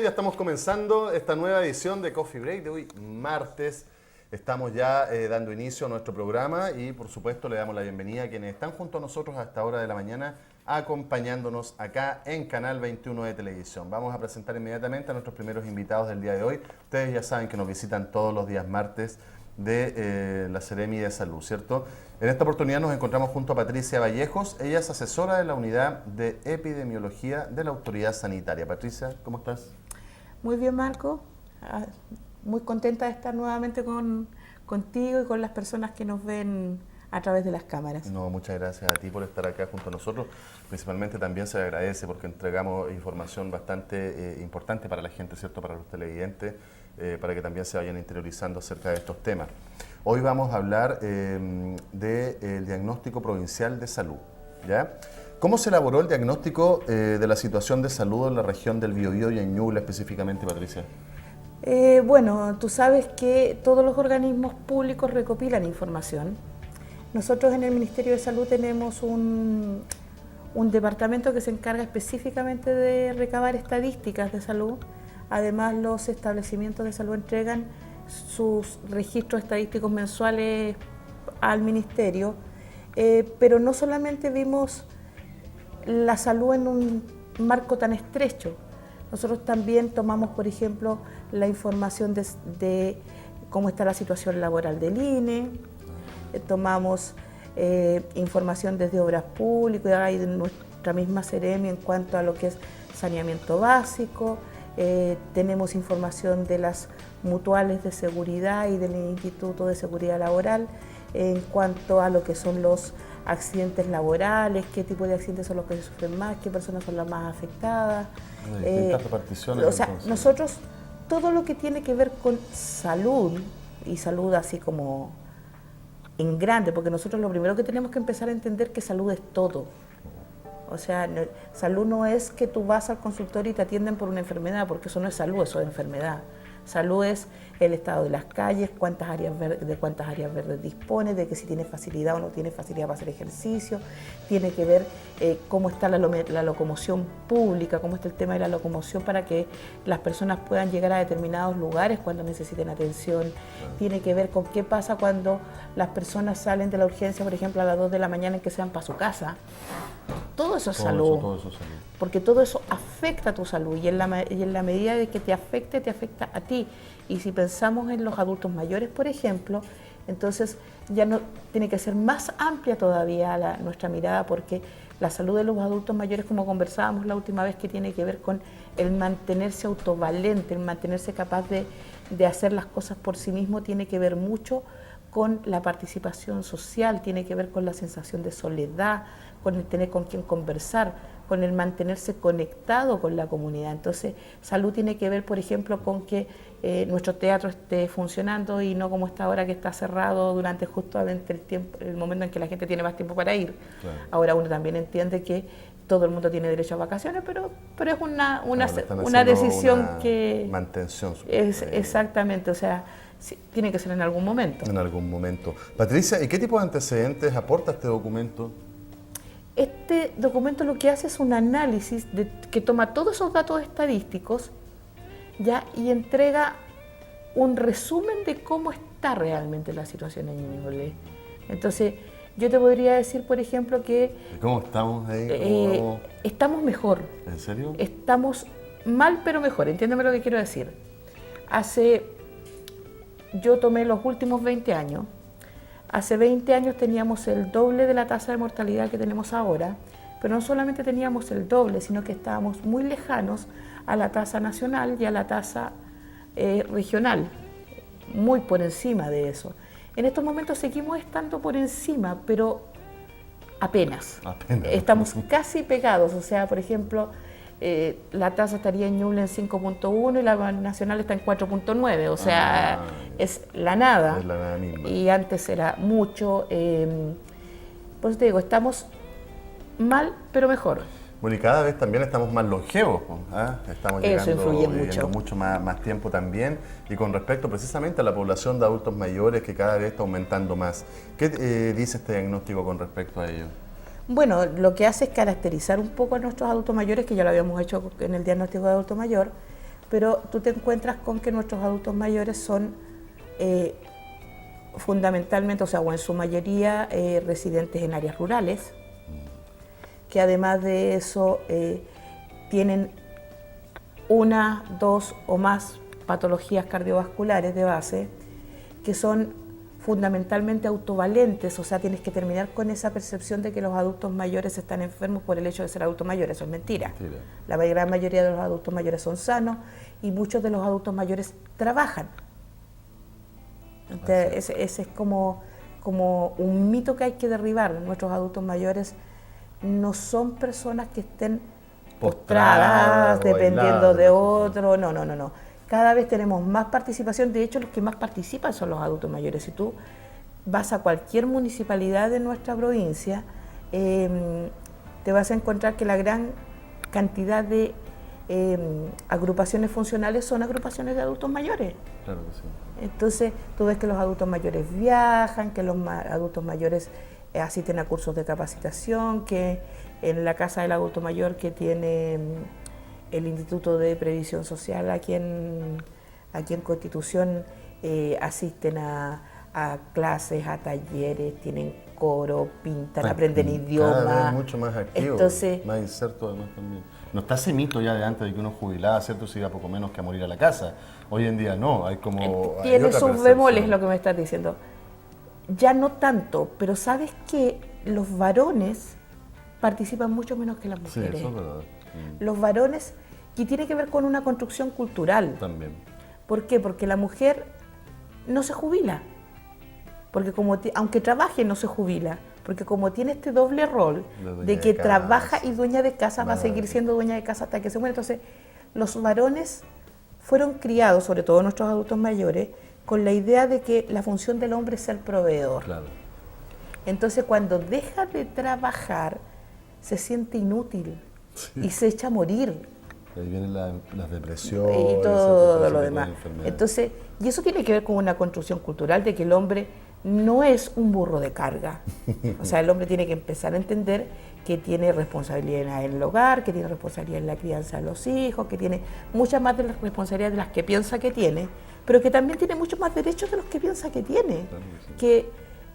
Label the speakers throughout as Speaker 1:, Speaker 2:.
Speaker 1: Ya estamos comenzando esta nueva edición de Coffee Break de hoy, martes. Estamos ya dando inicio a nuestro programa y, por supuesto, le damos la bienvenida a quienes están junto a nosotros a esta hora de la mañana, acompañándonos acá en Canal 21 de Televisión. Vamos a presentar inmediatamente a nuestros primeros invitados del día de hoy. Ustedes ya saben que nos visitan todos los días martes de la Seremi de Salud, ¿cierto? En esta oportunidad nos encontramos junto a Patricia Vallejos. Ella es asesora de la Unidad de Epidemiología de la Autoridad Sanitaria. Patricia, ¿cómo estás?
Speaker 2: Muy bien, Marco. Muy contenta de estar nuevamente contigo y con las personas que nos ven a través de las cámaras.
Speaker 1: No, muchas gracias a ti por estar acá junto a nosotros. Principalmente también se agradece porque entregamos información bastante importante para la gente, ¿cierto? Para los televidentes, para que también se vayan interiorizando acerca de estos temas. Hoy vamos a hablar del diagnóstico provincial de salud, ¿ya? ¿Cómo se elaboró el diagnóstico de la situación de salud en la región del Biobío y en Ñuble específicamente, Patricia?
Speaker 2: Bueno, tú sabes que todos los organismos públicos recopilan información. Nosotros en el Ministerio de Salud tenemos un departamento que se encarga específicamente de recabar estadísticas de salud. Además, los establecimientos de salud entregan sus registros estadísticos mensuales al Ministerio, pero no solamente vimos la salud en un marco tan estrecho. Nosotros también tomamos, por ejemplo, la información de cómo está la situación laboral del INE, tomamos información desde Obras Públicas y de nuestra misma Seremi en cuanto a lo que es saneamiento básico, tenemos información de las mutuales de seguridad y del Instituto de Seguridad Laboral en cuanto a lo que son los accidentes laborales, qué tipo de accidentes son los que sufren más, qué personas son las más afectadas.
Speaker 1: Distintas reparticiones.
Speaker 2: O sea, nosotros, todo lo que tiene que ver con salud, y salud así como en grande, porque nosotros lo primero que tenemos que empezar a entender que salud es todo. O sea, salud no es que tú vas al consultorio y te atienden por una enfermedad, porque eso no es salud, eso es enfermedad. Salud es el estado de las calles, de cuántas áreas verdes dispone, de que si tiene facilidad o no tiene facilidad para hacer ejercicio, tiene que ver cómo está la locomoción pública, cómo está el tema de la locomoción para que las personas puedan llegar a determinados lugares cuando necesiten atención, tiene que ver con qué pasa cuando las personas salen de la urgencia, por ejemplo, a las 2 de la mañana y que se van para su casa. Todo eso es salud, porque todo eso afecta a tu salud y en la medida de que te afecta a ti. Y si pensamos en los adultos mayores, por ejemplo, entonces ya no tiene que ser más amplia todavía nuestra mirada, porque la salud de los adultos mayores, como conversábamos la última vez, que tiene que ver con el mantenerse autovalente, el mantenerse capaz de hacer las cosas por sí mismo, tiene que ver mucho con la participación social, tiene que ver con la sensación de soledad, con el tener con quien conversar, con el mantenerse conectado con la comunidad. Entonces, salud tiene que ver, por ejemplo, con que nuestro teatro esté funcionando y no como está ahora, que está cerrado durante justamente el momento en que la gente tiene más tiempo para ir. Claro. Ahora uno también entiende que todo el mundo tiene derecho a vacaciones, pero es una decisión que...
Speaker 1: Mantención.
Speaker 2: Exactamente, o sea, sí, tiene que ser en algún momento.
Speaker 1: En algún momento. Patricia, ¿y qué tipo de antecedentes aporta este documento?
Speaker 2: Este documento lo que hace es un análisis que toma todos esos datos estadísticos ya y entrega un resumen de cómo está realmente la situación en Ñuble. Entonces, yo te podría decir, por ejemplo, que...
Speaker 1: ¿Cómo estamos ahí?
Speaker 2: Estamos mejor.
Speaker 1: ¿En serio?
Speaker 2: Estamos mal, pero mejor. Entiéndeme lo que quiero decir. Yo tomé los últimos 20 años. Hace 20 años teníamos el doble de la tasa de mortalidad que tenemos ahora, pero no solamente teníamos el doble, sino que estábamos muy lejanos a la tasa nacional y a la tasa regional, muy por encima de eso. En estos momentos seguimos estando por encima, pero apenas. Estamos casi pegados, o sea, por ejemplo, la tasa estaría en Ñuble en 5.1 y la nacional está en 4.9, o sea, es la nada.
Speaker 1: Es la nada misma.
Speaker 2: Y antes era mucho. Por eso te digo, estamos mal, pero mejor.
Speaker 1: Bueno, y cada vez también estamos más longevos, estamos
Speaker 2: viviendo
Speaker 1: mucho más tiempo también. Y con respecto precisamente a la población de adultos mayores, que cada vez está aumentando más, ¿qué dice este diagnóstico con respecto a ello?
Speaker 2: Bueno, lo que hace es caracterizar un poco a nuestros adultos mayores, que ya lo habíamos hecho en el diagnóstico de adulto mayor, pero tú te encuentras con que nuestros adultos mayores son fundamentalmente, o en su mayoría, residentes en áreas rurales, que además de eso tienen una, dos o más patologías cardiovasculares de base, que son fundamentalmente autovalentes, o sea, tienes que terminar con esa percepción de que los adultos mayores están enfermos por el hecho de ser adultos mayores. Eso es mentira. La gran mayoría de los adultos mayores son sanos y muchos de los adultos mayores trabajan. Entonces, ese es como un mito que hay que derribar. Nuestros adultos mayores no son personas que estén postradas, dependiendo de otro. No. Cada vez tenemos más participación. De hecho, los que más participan son los adultos mayores. Si tú vas a cualquier municipalidad de nuestra provincia, te vas a encontrar que la gran cantidad de agrupaciones funcionales son agrupaciones de adultos mayores.
Speaker 1: Claro que sí.
Speaker 2: Entonces, tú ves que los adultos mayores viajan, que los adultos mayores asisten a cursos de capacitación, que en la casa del adulto mayor que tiene el Instituto de Previsión Social aquí en Constitución, asisten a clases, a talleres, tienen coro, pintan, aprenden idiomas.
Speaker 1: Cada vez mucho más activo,
Speaker 2: entonces,
Speaker 1: más inserto además también. No está ese mito ya de antes de que uno jubilaba, ¿cierto? Se iba poco menos que a morir a la casa. Hoy en día no, hay como...
Speaker 2: Tiene sus bemoles lo que me estás diciendo. Ya no tanto, pero sabes que los varones participan mucho menos que las mujeres.
Speaker 1: Sí, eso es verdad.
Speaker 2: Los varones, y tiene que ver con una construcción cultural.
Speaker 1: También.
Speaker 2: ¿Por qué? Porque la mujer no se jubila. Porque aunque trabaje, no se jubila. Porque como tiene este doble rol de que trabaja y dueña de casa, va a seguir siendo dueña de casa hasta que se muera. Entonces, los varones fueron criados, sobre todo nuestros adultos mayores, con la idea de que la función del hombre es ser proveedor.
Speaker 1: Claro.
Speaker 2: Entonces, cuando deja de trabajar, se siente inútil y se echa a morir.
Speaker 1: Ahí vienen las depresiones
Speaker 2: y todo lo demás. Entonces, y eso tiene que ver con una construcción cultural de que el hombre no es un burro de carga. O sea, el hombre tiene que empezar a entender que tiene responsabilidad en el hogar, que tiene responsabilidad en la crianza de los hijos, que tiene muchas más de las responsabilidades de las que piensa que tiene, pero que también tiene muchos más derechos de los que piensa que tiene. Claro que sí. Que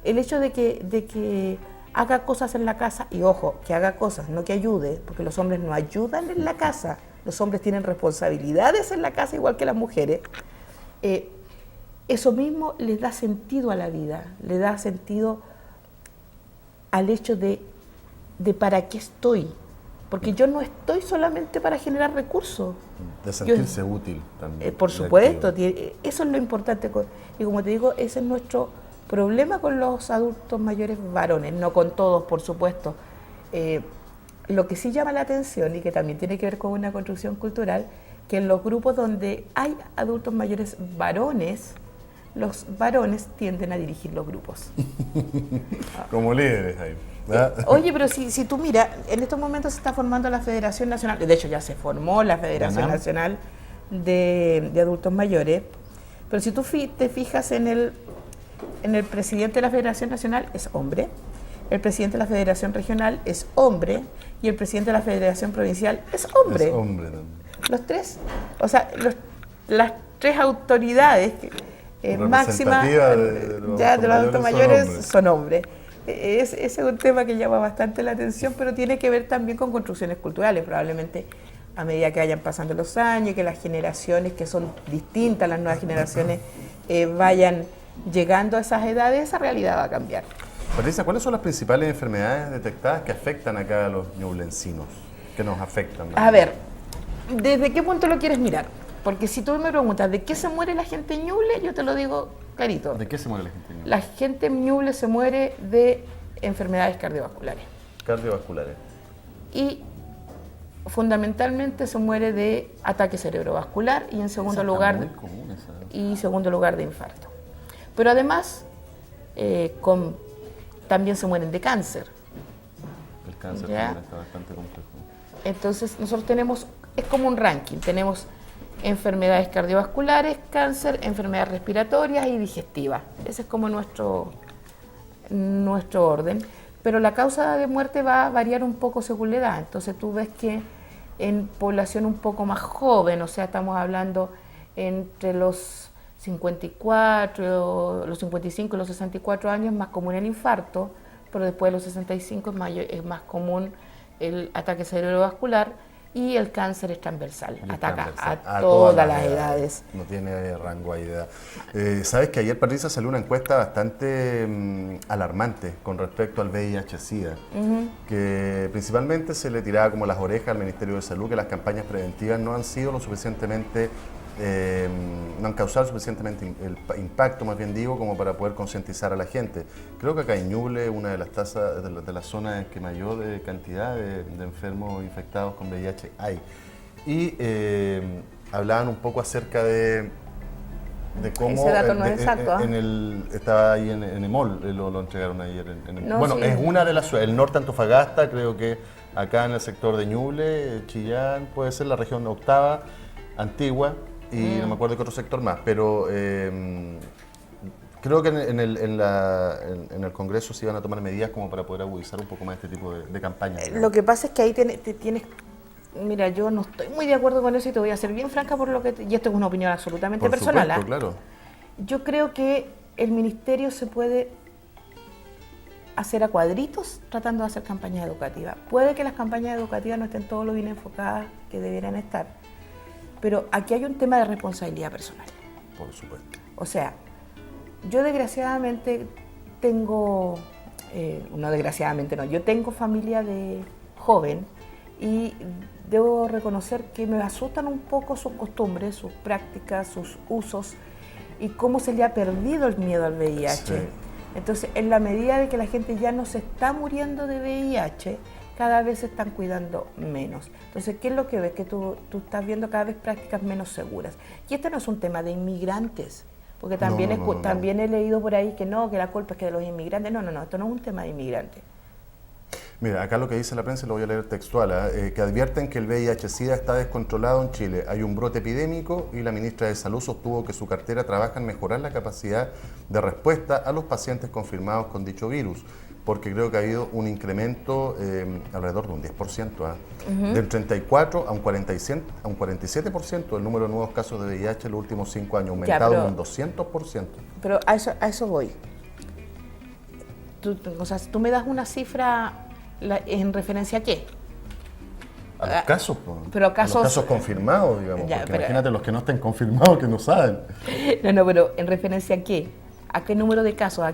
Speaker 2: el hecho de que haga cosas en la casa, y ojo, que haga cosas, no que ayude, porque los hombres no ayudan en la casa, los hombres tienen responsabilidades en la casa igual que las mujeres, eso mismo les da sentido a la vida, le da sentido al hecho de para qué estoy, porque yo no estoy solamente para generar recursos.
Speaker 1: De sentirse útil también.
Speaker 2: Por supuesto, eso es lo importante, y como te digo, ese es nuestro problema con los adultos mayores varones, no con todos, por supuesto. Lo que sí llama la atención y que también tiene que ver con una construcción cultural, que en los grupos donde hay adultos mayores varones, los varones tienden a dirigir los grupos.
Speaker 1: Como líderes ahí.
Speaker 2: Oye, pero si tú miras, en estos momentos se está formando la Federación Nacional, de hecho ya se formó la Federación Nacional de Adultos Mayores, pero si tú te fijas en el presidente de la Federación Nacional es hombre, el presidente de la Federación Regional es hombre y el presidente de la Federación Provincial es hombre.
Speaker 1: Es hombre también.
Speaker 2: Los tres, o sea, las tres autoridades máximas de los adultos mayores son hombres. Ese es un tema que llama bastante la atención, pero tiene que ver también con construcciones culturales. Probablemente a medida que vayan pasando los años y que las generaciones que son distintas, las nuevas generaciones, vayan llegando a esas edades, esa realidad va a cambiar.
Speaker 1: Patricia, ¿cuáles son las principales enfermedades detectadas que afectan acá a los ñublencinos? Que nos afectan.
Speaker 2: A ver, ¿desde qué punto lo quieres mirar? Porque si tú me preguntas, ¿de qué se muere la gente en Ñuble? Yo te lo digo clarito.
Speaker 1: ¿De qué se muere la gente en Ñuble?
Speaker 2: La gente en Ñuble se muere de enfermedades cardiovasculares.
Speaker 1: Cardiovasculares.
Speaker 2: Y fundamentalmente se muere de ataque cerebrovascular y en segundo lugar de infarto. Pero además también se mueren de cáncer.
Speaker 1: El cáncer también está bastante complejo.
Speaker 2: Entonces nosotros tenemos, es como un ranking, tenemos enfermedades cardiovasculares, cáncer, enfermedades respiratorias y digestivas. Ese es como nuestro orden. Pero la causa de muerte va a variar un poco según la edad. Entonces tú ves que en población un poco más joven, o sea, estamos hablando entre los 54, los 55 y los 64 años, más común el infarto, pero después de los 65 es más común el ataque cerebrovascular y el cáncer es transversal, ataca a todas las edades.
Speaker 1: No tiene rango de edad. Sabes que ayer, Patricia, salió una encuesta bastante alarmante con respecto al VIH-Sida, que principalmente se le tiraba como las orejas al Ministerio de Salud, que las campañas preventivas no han sido lo suficientemente, no han causado suficientemente el impacto, más bien digo, como para poder concientizar a la gente. Creo que acá en Ñuble, una de las tasas de las zonas que mayor cantidad de enfermos infectados con VIH hay. Y hablaban un poco acerca de cómo...
Speaker 2: Ese dato no es exacto.
Speaker 1: Estaba ahí en Emol, lo entregaron ayer.
Speaker 2: No,
Speaker 1: bueno,
Speaker 2: sí.
Speaker 1: es una de las ciudades, el norte Antofagasta, creo que acá en el sector de Ñuble, Chillán, puede ser la región octava, Antigua, y no me acuerdo qué otro sector más, pero creo que en el Congreso se iban a tomar medidas como para poder agudizar un poco más este tipo de campañas.
Speaker 2: Lo que pasa es que ahí tienes... Mira, yo no estoy muy de acuerdo con eso y te voy a ser bien franca por lo que... Y esto es una opinión absolutamente
Speaker 1: Por
Speaker 2: personal.
Speaker 1: supuesto, claro.
Speaker 2: Yo creo que el ministerio se puede hacer a cuadritos tratando de hacer campañas educativas. Puede que las campañas educativas no estén todo lo bien enfocadas que debieran estar, pero aquí hay un tema de responsabilidad personal.
Speaker 1: Por supuesto.
Speaker 2: O sea, yo desgraciadamente tengo, no desgraciadamente no, yo tengo familia de joven y debo reconocer que me asustan un poco sus costumbres, sus prácticas, sus usos y cómo se le ha perdido el miedo al VIH.
Speaker 1: Sí.
Speaker 2: Entonces, en la medida de que la gente ya no se está muriendo de VIH, cada vez se están cuidando menos. Entonces, ¿qué es lo que ves? Que tú estás viendo cada vez prácticas menos seguras. Y este no es un tema de inmigrantes, porque también, también he leído por ahí que la culpa es que de los inmigrantes. No, esto no es un tema de inmigrantes.
Speaker 1: Mira, acá lo que dice la prensa, lo voy a leer textual, que advierten que el VIH-Sida está descontrolado en Chile. Hay un brote epidémico y la ministra de Salud sostuvo que su cartera trabaja en mejorar la capacidad de respuesta a los pacientes confirmados con dicho virus, porque creo que ha habido un incremento alrededor de un 10%, del 34 a un 47% del número de nuevos casos de VIH en los últimos 5 años, aumentado un 200%.
Speaker 2: Pero a eso voy. Tú me das una cifra ¿en referencia a qué?
Speaker 1: A los casos,
Speaker 2: pero
Speaker 1: a los casos confirmados, digamos,
Speaker 2: ya,
Speaker 1: porque
Speaker 2: pero,
Speaker 1: imagínate los que no estén confirmados, que no saben.
Speaker 2: No, pero ¿en referencia a qué? ¿A qué número de casos?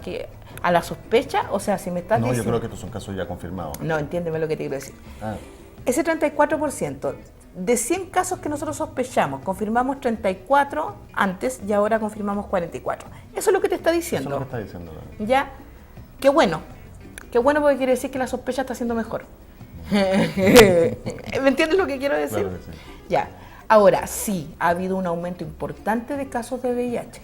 Speaker 2: ¿A la sospecha? O sea, si me estás diciendo...
Speaker 1: No, yo creo que estos son casos ya confirmados.
Speaker 2: No, entiéndeme lo que te quiero decir. Ese 34%, de 100 casos que nosotros sospechamos, confirmamos 34 antes y ahora confirmamos 44. Eso es lo que te está diciendo.
Speaker 1: Eso es lo que está diciendo.
Speaker 2: Ya, qué bueno porque quiere decir que la sospecha está siendo mejor. ¿Me entiendes lo que quiero decir?
Speaker 1: Claro que sí.
Speaker 2: Ya, ahora sí, ha habido un aumento importante de casos de VIH.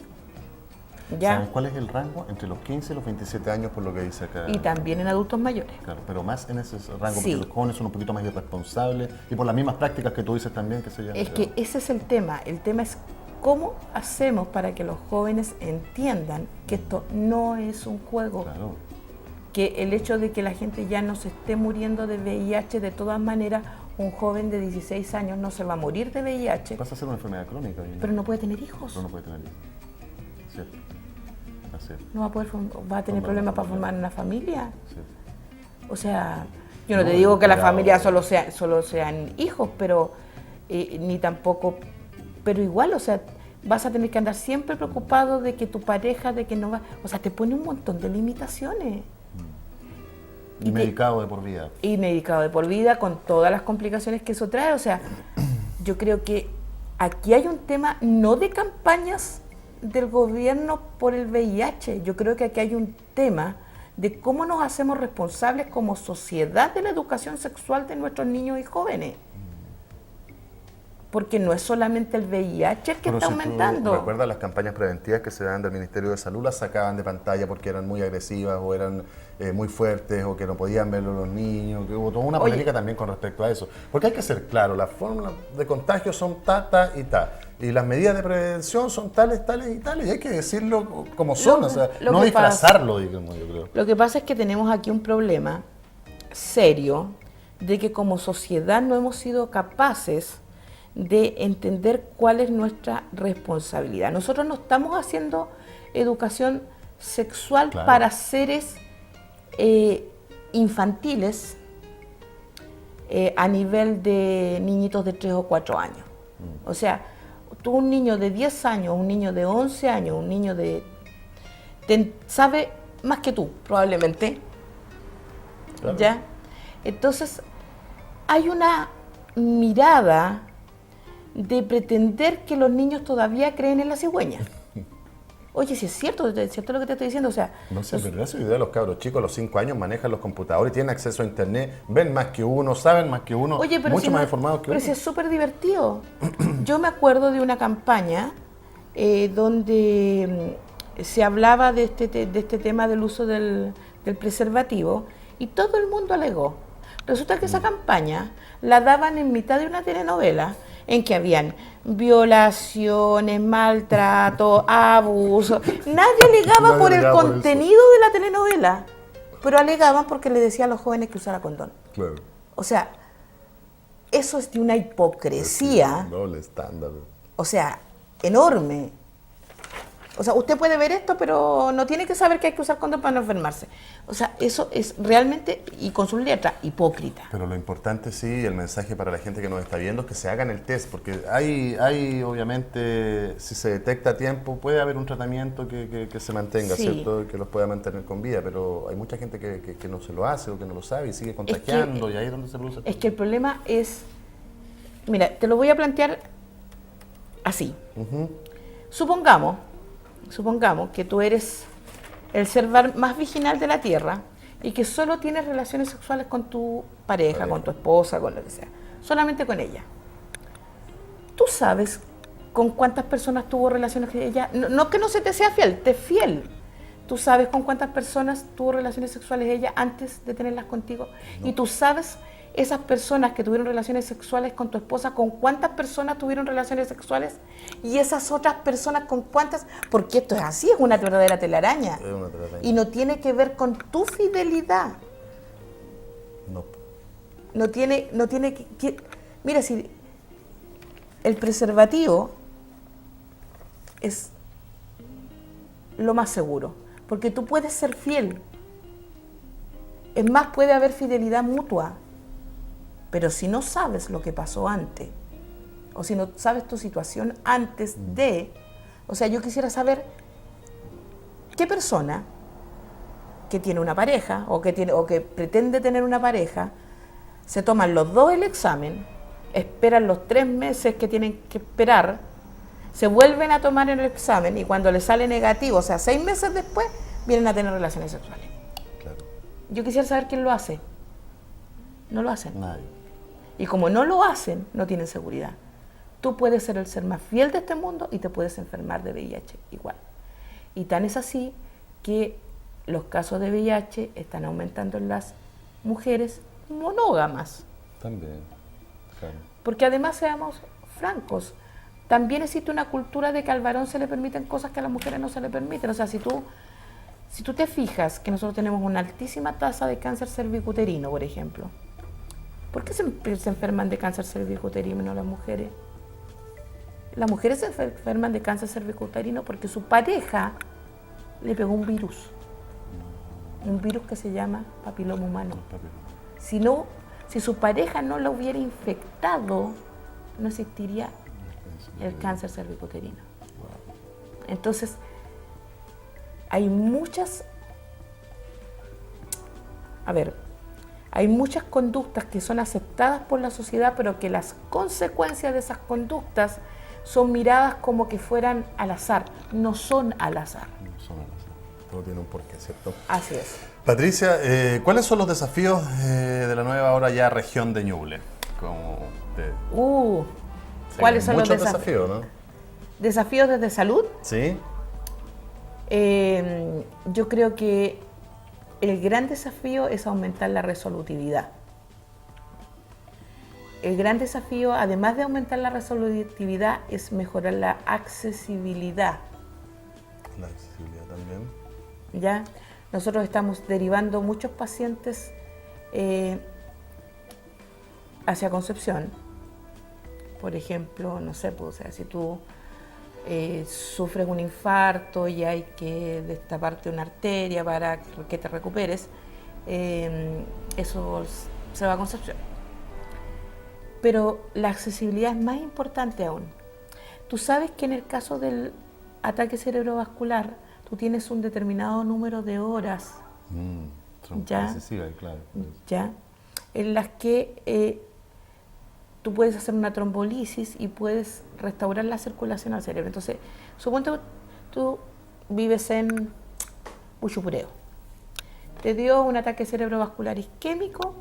Speaker 2: ¿Ya?
Speaker 1: ¿Saben cuál es el rango? Entre los 15 y los 27 años, por lo que dice acá.
Speaker 2: Y también en adultos mayores.
Speaker 1: Claro, pero más en ese rango,
Speaker 2: Sí.
Speaker 1: porque los jóvenes son un poquito más irresponsables y por las mismas prácticas que tú dices también, que se llaman.
Speaker 2: Es que ese es el tema es cómo hacemos para que los jóvenes entiendan que esto no es un juego.
Speaker 1: Claro.
Speaker 2: Que el hecho de que la gente ya no se esté muriendo de VIH, de todas maneras, un joven de 16 años no se va a morir de VIH.
Speaker 1: Pasa a ser una enfermedad crónica.
Speaker 2: Pero no puede tener hijos.
Speaker 1: Pero no puede tener hijos. Cierto. Así es.
Speaker 2: No va a tener problemas para formar una familia.
Speaker 1: Sí.
Speaker 2: O sea, yo no te digo que la familia solo sean hijos, pero ni tampoco, pero igual, o sea, vas a tener que andar siempre preocupado de que tu pareja, de que no va, o sea, te pone un montón de limitaciones.
Speaker 1: Y medicado de por vida.
Speaker 2: Y medicado de por vida con todas las complicaciones que eso trae. O sea, yo creo que aquí hay un tema no de campañas del gobierno por el VIH. Yo creo que aquí hay un tema de cómo nos hacemos responsables como sociedad de la educación sexual de nuestros niños y jóvenes. Porque no es solamente el VIH el que está aumentando.
Speaker 1: ¿Recuerdas las campañas preventivas que se dan del Ministerio de Salud? Las sacaban de pantalla porque eran muy agresivas o eran muy fuertes o que no podían verlo los niños. Que hubo toda una polémica también con respecto a eso. Porque hay que ser claro, las formas de contagio son ta y ta. Y las medidas de prevención son tales y tales. Y hay que decirlo como son, o sea, no disfrazarlo, digamos, yo creo.
Speaker 2: Lo que pasa es que tenemos aquí un problema serio de que como sociedad no hemos sido capaces de entender cuál es nuestra responsabilidad. Nosotros no estamos haciendo educación sexual
Speaker 1: Claro.
Speaker 2: para seres infantiles a nivel de niñitos de 3 o 4 años. O sea, tú un niño de 10 años, un niño de 11 años, un niño sabe más que tú, probablemente.
Speaker 1: Claro.
Speaker 2: ¿Ya? Entonces, hay una mirada de pretender que los niños todavía creen en la cigüeña. Oye, si es cierto lo que te estoy diciendo, o sea...
Speaker 1: No sé, pero esa idea de los cabros chicos a los 5 años manejan los computadores, tienen acceso a internet, ven más que uno, saben más que uno,
Speaker 2: Oye, pero
Speaker 1: mucho
Speaker 2: si
Speaker 1: más
Speaker 2: no-
Speaker 1: informados que
Speaker 2: pero
Speaker 1: uno.
Speaker 2: si es súper divertido. Yo me acuerdo de una campaña donde se hablaba de este tema del uso del preservativo y todo el mundo alegó. Resulta que esa campaña la daban en mitad de una telenovela en que habían violaciones, maltrato, abuso. Nadie alegaba
Speaker 1: Nadie
Speaker 2: por el
Speaker 1: alegaba por eso.
Speaker 2: contenido de la telenovela, pero alegaban porque le decía a los jóvenes que usara condón.
Speaker 1: Claro.
Speaker 2: O sea, eso es de una hipocresía,
Speaker 1: Doble estándar.
Speaker 2: o sea, enorme. O sea, usted puede ver esto, pero no tiene que saber que hay que usar condón para no enfermarse. O sea, eso es realmente, y con sus letras, hipócrita.
Speaker 1: Pero lo importante sí, el mensaje para la gente que nos está viendo es que se hagan el test, porque hay obviamente, si se detecta a tiempo, puede haber un tratamiento que se mantenga,
Speaker 2: Sí.
Speaker 1: ¿cierto? Que los pueda mantener con vida, pero hay mucha gente que no se lo hace o que no lo sabe y sigue contagiando y ahí es donde se produce.
Speaker 2: Es que el problema es, mira, te lo voy a plantear así.
Speaker 1: Ujú.
Speaker 2: Supongamos que tú eres el ser más virginal de la Tierra y que solo tienes relaciones sexuales con tu pareja, con tu esposa, con lo que sea, solamente con ella. ¿Tú sabes con cuántas personas tuvo relaciones con ella? No, no que no se te sea fiel, te es fiel. ¿Tú sabes con cuántas personas tuvo relaciones sexuales ella antes de tenerlas contigo?
Speaker 1: No.
Speaker 2: Y tú sabes esas personas que tuvieron relaciones sexuales con tu esposa, con cuántas personas tuvieron relaciones sexuales y esas otras personas con cuántas, porque esto es así, es una verdadera telaraña.
Speaker 1: Es una telaraña.
Speaker 2: Y no tiene que ver con tu fidelidad.
Speaker 1: No.
Speaker 2: No tiene mira, si el preservativo es lo más seguro, porque tú puedes ser fiel. Es más, puede haber fidelidad mutua. Pero si no sabes lo que pasó antes, o si no sabes tu situación antes de, o sea, yo quisiera saber qué persona que tiene una pareja o que pretende tener una pareja, se toman los dos el examen, esperan los 3 meses que tienen que esperar, se vuelven a tomar el examen y cuando les sale negativo, o sea, 6 meses después, vienen a tener relaciones sexuales.
Speaker 1: Claro.
Speaker 2: Yo quisiera saber quién lo hace. No lo hacen.
Speaker 1: Nadie.
Speaker 2: Y como no lo hacen, no tienen seguridad. Tú puedes ser el ser más fiel de este mundo y te puedes enfermar de VIH igual. Y tan es así que los casos de VIH están aumentando en las mujeres monógamas.
Speaker 1: También. Claro.
Speaker 2: Porque además, seamos francos, también existe una cultura de que al varón se le permiten cosas que a las mujeres no se le permiten. O sea, si tú te fijas que nosotros tenemos una altísima tasa de cáncer cervicuterino, por ejemplo, ¿por qué se enferman de cáncer cervicuterino las mujeres? Las mujeres se enferman de cáncer cervicuterino porque su pareja le pegó un virus que se llama papiloma humano. Si su pareja no lo hubiera infectado, no existiría el cáncer cervicuterino. Entonces, hay muchas conductas que son aceptadas por la sociedad, pero que las consecuencias de esas conductas son miradas como que fueran al azar. No son al azar.
Speaker 1: No son al azar. Todo tiene un porqué, ¿cierto?
Speaker 2: Así es.
Speaker 1: Patricia, ¿cuáles son los desafíos de la nueva ahora ya región de Ñuble?
Speaker 2: ¿Cuáles son los
Speaker 1: muchos
Speaker 2: desafíos?
Speaker 1: ¿no?
Speaker 2: ¿Desafíos desde salud?
Speaker 1: Sí.
Speaker 2: Yo creo que el gran desafío es aumentar la resolutividad. El gran desafío, además de aumentar la resolutividad, es mejorar la accesibilidad.
Speaker 1: La accesibilidad también.
Speaker 2: ¿Ya? Nosotros estamos derivando muchos pacientes hacia Concepción, por ejemplo, no sé, pues, o sea, si tú sufres un infarto y hay que destaparte una arteria para que te recuperes, eso se va a Concepción. Pero la accesibilidad es más importante aún. Tú sabes que en el caso del ataque cerebrovascular, tú tienes un determinado número de horas
Speaker 1: Son
Speaker 2: ya,
Speaker 1: excesivas, claro.
Speaker 2: ya, en las que tú puedes hacer una trombolisis y puedes restaurar la circulación al cerebro. Entonces, suponte tú vives en Huachupureo, te dio un ataque cerebrovascular isquémico,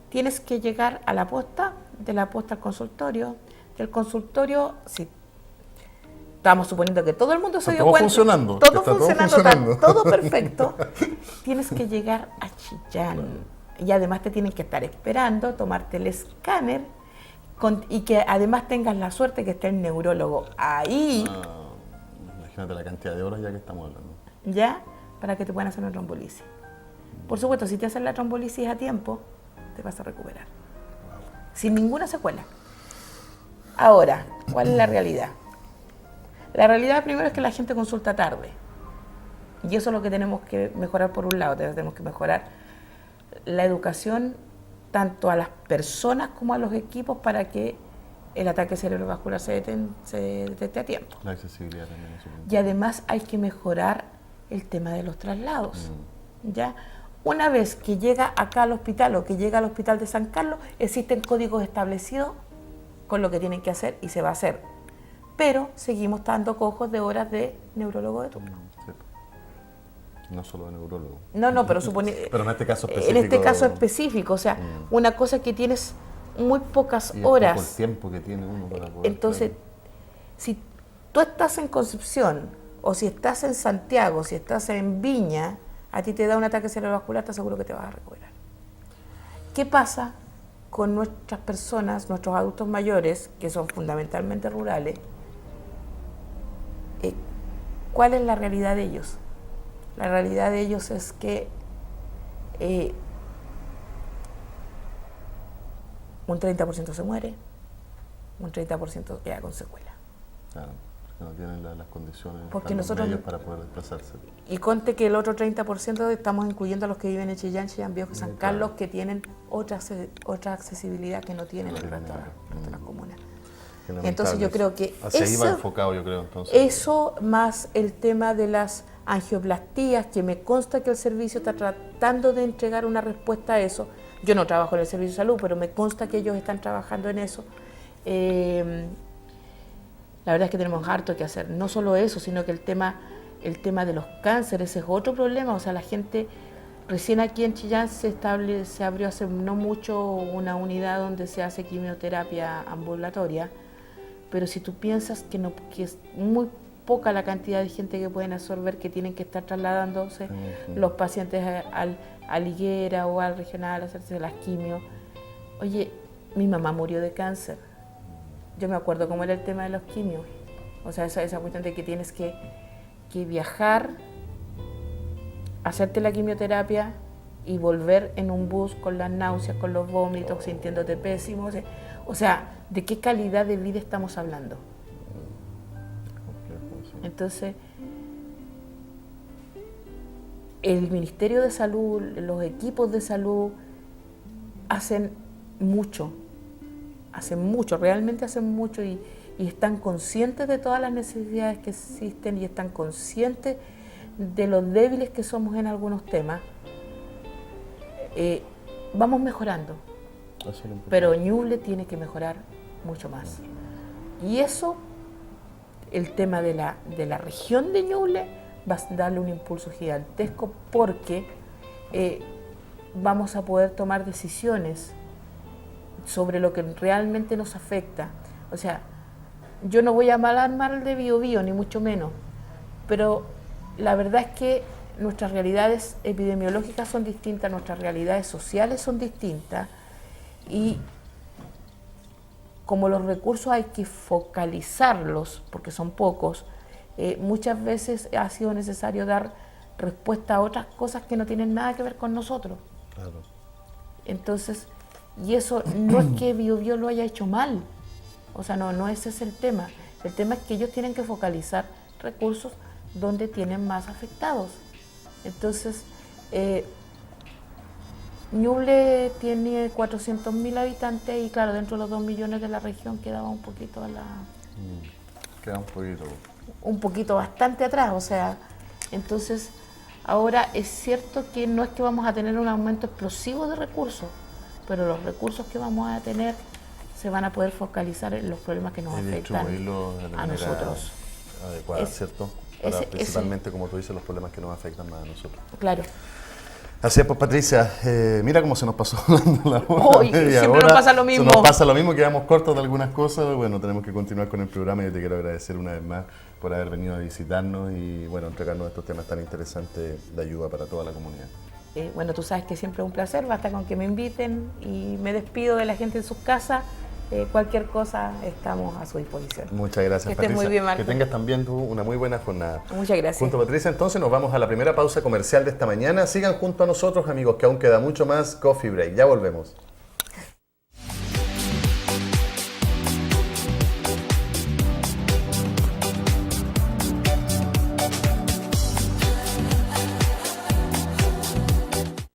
Speaker 2: tienes que llegar a la posta, de la posta al consultorio, del consultorio, si estamos suponiendo que todo el mundo se dio
Speaker 1: todo
Speaker 2: cuenta,
Speaker 1: funcionando,
Speaker 2: todo
Speaker 1: está todo
Speaker 2: funcionando,
Speaker 1: funcionando.
Speaker 2: está todo perfecto, tienes que llegar a Chillán y además te tienen que estar esperando, tomarte el escáner y que además tengas la suerte que esté el neurólogo ahí,
Speaker 1: Imagínate la cantidad de horas ya que estamos hablando.
Speaker 2: ya, para que te puedan hacer una trombolisis. Por supuesto, si te hacen la trombolisis a tiempo, te vas a recuperar, sin ninguna secuela. Ahora, ¿cuál es la realidad? La realidad primero es que la gente consulta tarde. Y eso es lo que tenemos que mejorar por un lado. Tenemos que mejorar la educación tanto a las personas como a los equipos para que el ataque cerebrovascular se detecte a tiempo.
Speaker 1: La accesibilidad también es súper
Speaker 2: Y además hay que mejorar el tema de los traslados. ¿Ya? Una vez que llega acá al hospital o que llega al hospital de San Carlos, existen códigos establecidos con lo que tienen que hacer y se va a hacer. Pero seguimos dando cojos de horas de neurólogo de turno.
Speaker 1: Sí. No solo de neurólogo.
Speaker 2: No, pero supone...
Speaker 1: Pero en este caso específico.
Speaker 2: En este caso específico, o sea, una cosa que tienes muy pocas
Speaker 1: y
Speaker 2: horas.
Speaker 1: Por el tiempo que tiene uno para poder...
Speaker 2: Entonces, si tú estás en Concepción, o si estás en Santiago, si estás en Viña, a ti te da un ataque cerebrovascular, te aseguro que te vas a recuperar. ¿Qué pasa con nuestras personas, nuestros adultos mayores, que son fundamentalmente rurales? ¿Cuál es la realidad de ellos? La realidad de ellos es que un 30% se muere, un 30% queda con secuela.
Speaker 1: Claro, porque no tienen las condiciones
Speaker 2: Porque
Speaker 1: los
Speaker 2: nosotros,
Speaker 1: medios para poder desplazarse.
Speaker 2: Y conte que el otro 30% estamos incluyendo a los que viven en Chillán, Chillán Viejo y San Carlos, que tienen otra accesibilidad que no tienen el resto de las comunas. Entonces yo creo que
Speaker 1: hacia ahí va enfocado, yo creo. Entonces,
Speaker 2: eso más el tema de las angioplastías, que me consta que el servicio está tratando de entregar una respuesta a eso. Yo no trabajo en el servicio de salud, pero me consta que ellos están trabajando en eso. La verdad es que tenemos harto que hacer. No solo eso, sino que el tema de los cánceres es otro problema. O sea, la gente, recién aquí en Chillán se abrió hace no mucho una unidad donde se hace quimioterapia ambulatoria. Pero si tú piensas que es muy poca la cantidad de gente que pueden absorber, que tienen que estar trasladándose los pacientes a Liguera o al regional a hacerse las quimios. Oye, mi mamá murió de cáncer. Yo me acuerdo cómo era el tema de los quimios. O sea, esa cuestión de que tienes que viajar, hacerte la quimioterapia y volver en un bus con las náuseas, con los vómitos, sintiéndote pésimo. O sea, ¿de qué calidad de vida estamos hablando? Entonces, el Ministerio de Salud, los equipos de salud hacen mucho, realmente hacen mucho y están conscientes de todas las necesidades que existen y están conscientes de los débiles que somos en algunos temas. Vamos mejorando. Pero Ñuble tiene que mejorar mucho más. Y eso, el tema de la región de Ñuble, va a darle un impulso gigantesco porque vamos a poder tomar decisiones sobre lo que realmente nos afecta. O sea, yo no voy a hablar mal de Biobío, ni mucho menos, pero la verdad es que nuestras realidades epidemiológicas son distintas, nuestras realidades sociales son distintas. Y como los recursos hay que focalizarlos, porque son pocos, muchas veces ha sido necesario dar respuesta a otras cosas que no tienen nada que ver con nosotros.
Speaker 1: Claro.
Speaker 2: Entonces, Y eso no es que Biobío lo haya hecho mal, o sea, no ese es el tema. El tema es que ellos tienen que focalizar recursos donde tienen más afectados. Entonces, Ñuble tiene 400.000 habitantes y claro, dentro de los 2 millones de la región quedaba un poquito a la...
Speaker 1: Queda un poquito.
Speaker 2: Un poquito bastante atrás, o sea, entonces ahora es cierto que no es que vamos a tener un aumento explosivo de recursos, pero los recursos que vamos a tener se van a poder focalizar en los problemas que nos afectan a nosotros.
Speaker 1: Adecuada, ¿cierto? Principalmente, como tú dices, los problemas que nos afectan más a nosotros.
Speaker 2: Claro.
Speaker 1: Así es, pues Patricia, mira cómo se nos pasó la hora.
Speaker 2: Uy, siempre nos pasa lo mismo.
Speaker 1: Nos pasa lo mismo, quedamos cortos de algunas cosas. Bueno, tenemos que continuar con el programa y yo te quiero agradecer una vez más por haber venido a visitarnos y bueno, entregarnos estos temas tan interesantes de ayuda para toda la comunidad.
Speaker 2: Bueno, tú sabes que siempre es un placer, basta con que me inviten y me despido de la gente en sus casas. Cualquier cosa estamos a su disposición.
Speaker 1: Muchas gracias,
Speaker 2: Patricia. Que estés muy bien, Marco.
Speaker 1: Que tengas también tú una muy buena jornada.
Speaker 2: Muchas gracias.
Speaker 1: Junto a Patricia, entonces nos vamos a la primera pausa comercial de esta mañana. Sigan junto a nosotros, amigos, que aún queda mucho más Coffee Break. Ya volvemos.